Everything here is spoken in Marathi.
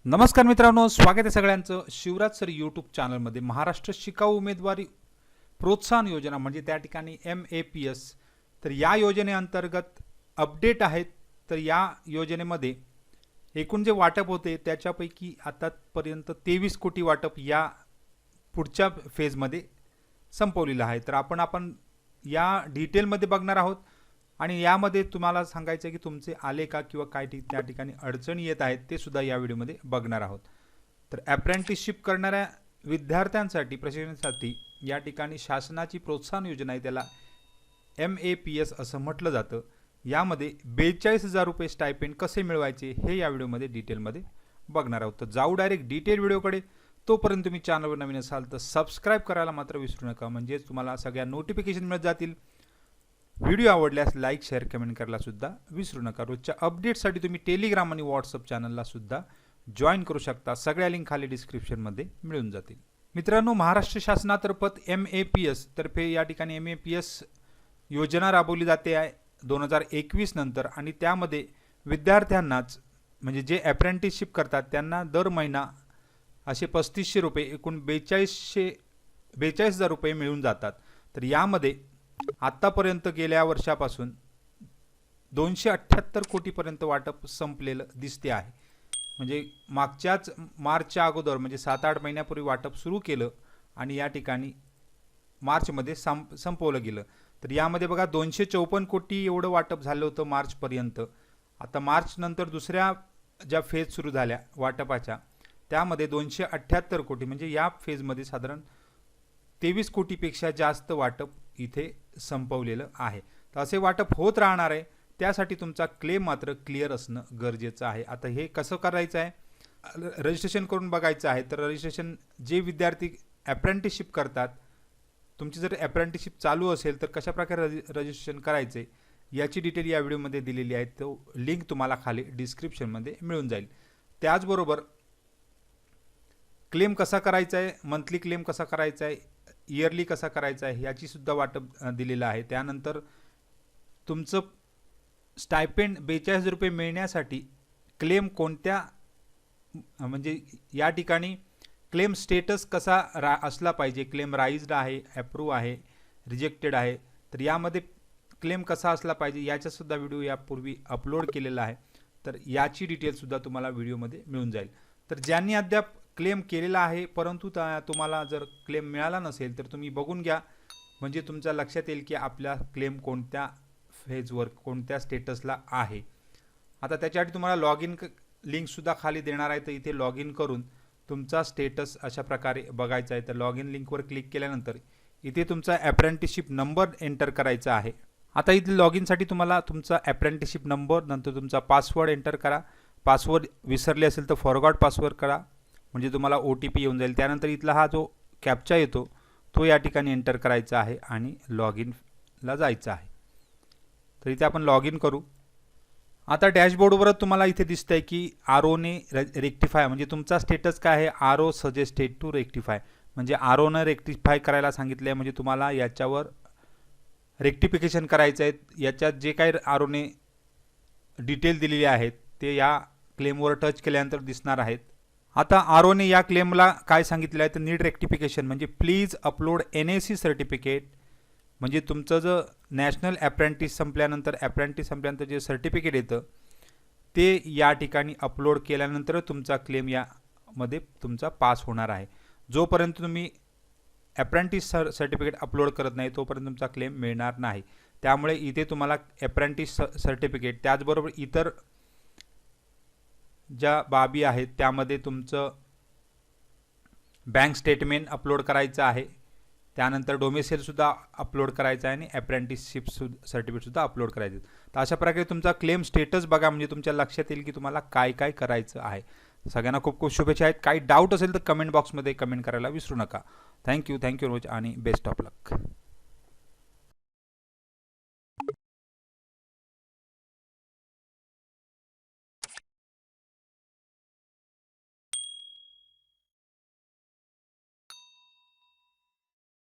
नमस्कार मित्रांनो, स्वागत आहे सगळ्यांचं शिवराज सर यूट्यूब चॅनलमध्ये। महाराष्ट्र शिकाऊ उमेदवारी प्रोत्साहन योजना म्हणजे त्या ठिकाणी MAPS, तर या योजनेअंतर्गत अपडेट आहेत। तर या योजनेमध्ये एकूण जे वाटप होते त्याच्यापैकी आतापर्यंत 23 कोटी वाटप या पुढच्या फेजमध्ये संपवलेलं आहे। तर आपण या डिटेलमध्ये बघणार आहोत आणि यामध्ये तुम्हाला सांगायचं आहे की तुमचे आले का किंवा काय त्या ठिकाणी अडचणी येत आहेत ते सुद्धा या व्हिडिओमध्ये बघणार आहोत। तर अप्रेंटिसशिप करणाऱ्या विद्यार्थ्यांसाठी प्रशिक्षणासाठी या ठिकाणी शासनाची प्रोत्साहन योजना आहे, त्याला MAPS असं म्हटलं जातं। यामध्ये 42,000 रुपये स्टायपेंड कसे मिळवायचे हे या व्हिडिओमध्ये डिटेलमध्ये बघणार आहोत। तर जाऊ डायरेक्ट डिटेल व्हिडिओकडे। तोपर्यंत तुम्ही चॅनलवर नवीन असाल तर सबस्क्राइब करायला मात्र विसरू नका, म्हणजे तुम्हाला सगळ्या नोटिफिकेशन मिळत जातील। व्हिडिओ आवडल्यास लाईक शेअर कमेंट करायला सुद्धा विसरू नका। रोजच्या अपडेटसाठी तुम्ही टेलिग्राम आणि व्हॉट्सअप चॅनलला सुद्धा जॉईन करू शकता, सगळ्या लिंक खाली डिस्क्रिप्शनमध्ये मिळून जातील। मित्रांनो, महाराष्ट्र शासनातर्फे MAPS तर्फे या ठिकाणी MAPS योजना राबवली जाते आहे 2021 नंतर, आणि त्यामध्ये विद्यार्थ्यांनाच म्हणजे जे अप्रेंटिसशिप करतात त्यांना दर महिना असे 3500 रुपये एकूण 42,000 रुपये मिळून जातात। तर यामध्ये आतापर्यंत गेल्या वर्षापासून 278 कोटीपर्यंत वाटप संपलेलं दिसते आहे। म्हणजे मागच्याच मार्चच्या अगोदर म्हणजे 7-8 महिन्यापूर्वी वाटप सुरू केलं आणि या ठिकाणी मार्चमध्ये संपवलं गेलं। तर यामध्ये बघा 254 कोटी एवढं वाटप झालं होतं मार्चपर्यंत। आता मार्च नंतर दुसऱ्या ज्या फेज सुरू झाल्या वाटपाच्या त्यामध्ये 278 कोटी म्हणजे या फेजमध्ये साधारण 23 कोटीपेक्षा जास्त वाटप इथे संपवलेलं आहे। तर असे वाटप होत राहणार आहे, त्यासाठी तुमचा क्लेम मात्र क्लिअर असणं गरजेचं आहे। आता हे कसं करायचं आहे, रजिस्ट्रेशन करून बघायचं आहे। तर रजिस्ट्रेशन जे विद्यार्थी अप्रेंटिसशिप करतात, तुमची जर अप्रेंटिसशिप चालू असेल तर कशा प्रकारे रजिस्ट्रेशन करायचे याची डिटेल या व्हिडिओमध्ये दिलेली आहे, तो लिंक तुम्हाला खाली डिस्क्रिप्शनमध्ये मिळून जाईल। त्याचबरोबर क्लेम कसा करायचा आहे, मंथली क्लेम कसा करायचा आहे, इयरली कसा करायचा आहे याची सुद्धा वाटप दिलेलं आहे। त्यानंतर तुमचं स्टायपेंड 42,000 रुपये मिळण्यासाठी क्लेम कोणत्या म्हणजे या ठिकाणी क्लेम स्टेटस कसा असला पाहिजे, क्लेम राईज्ड आहे, अप्रूव्ह आहे, रिजेक्टेड आहे, तर यामध्ये क्लेम कसा असला पाहिजे याचा सुद्धा व्हिडिओ यापूर्वी अपलोड केलेला आहे। तर याची डिटेल सुद्धा तुम्हाला व्हिडिओमध्ये मिळून जाईल। तर ज्यांनी अद्याप क्लेम केलेला आहे परंतु तुम्हाला जर क्लेम मिळाला नसेल तर तुम्ही बघून घ्या, म्हणजे तुमच्या लक्षात येईल की आपला क्लेम कोणत्या फेजवर कोणत्या स्टेटसला आहे। आता त्याच्यासाठी तुम्हाला लॉग इन लिंकसुद्धा खाली देणार आहे, तर इथे लॉग इन करून तुमचा स्टेटस अशा प्रकारे बघायचा आहे। तर लॉग इन लिंकवर क्लिक केल्यानंतर इथे तुमचा अप्रेंटिसशिप नंबर एंटर करायचा आहे। आता इथे लॉग इनसाठी तुम्हाला तुमचा अप्रेंटिसशिप नंबर, नंतर तुमचा पासवर्ड एंटर करा। पासवर्ड विसरले असेल तर फॉरगॉट पासवर्ड करा, म्हणजे तुम्हाला OTP येऊन जाईल। त्यानंतर इथला हा जो कॅप्चा येतो तो या ठिकाणी एंटर करायचा आहे आणि लॉग इनला जायचं आहे। तर इथे आपण लॉग इन करू। आता डॅशबोर्डवर तुम्हाला इथे दिसतंय की ROने रेक्टिफाय, म्हणजे तुमचा स्टेटस काय आहे, RO सजेस्टेड टू रेक्टिफाय, म्हणजे ROने रेक्टिफाय करायला सांगितलं आहे, म्हणजे तुम्हाला याच्यावर रेक्टिफिकेशन करायचं आहे। याच्यात जे काही ROने डिटेल दिलेली आहेत ते या क्लेमवर टच केल्यानंतर दिसणार आहेत। आता ROने या क्लेमला काय सांगितलं आहे तर नीड रेक्टिफिकेशन, म्हणजे प्लीज अपलोड NAC सर्टिफिकेट, म्हणजे तुमचं जर नॅशनल अप्रेंटिस संपल्यानंतर जे सर्टिफिकेट येतं ते या ठिकाणी अपलोड केल्यानंतर तुमचा क्लेम यामध्ये तुमचा पास होणार आहे। जोपर्यंत तुम्ही अप्रेंटिस सर्टिफिकेट अपलोड करत नाही तोपर्यंत तुमचा क्लेम मिळणार नाही। त्यामुळे इथे तुम्हाला अप्रेंटिस सर्टिफिकेट त्याचबरोबर इतर ज्या बाबी आहेत त्यामध्ये तुमचं बँक स्टेटमेंट अपलोड करायचं आहे, त्यानंतर डोमेसिलसुद्धा अपलोड करायचं आहे आणि अप्रेंटिसशिप सर्टिफिकेटसुद्धा अपलोड करायचं आहे। तर अशा प्रकारे तुमचा क्लेम स्टेटस बघा, म्हणजे तुमच्या लक्षात येईल की तुम्हाला काय काय करायचं आहे। सगळ्यांना खूप खूप शुभेच्छा आहेत। काही डाऊट असेल तर कमेंट बॉक्समध्ये कमेंट करायला विसरू नका। थँक्यू व्हेरी मच आणि बेस्ट ऑफ लक।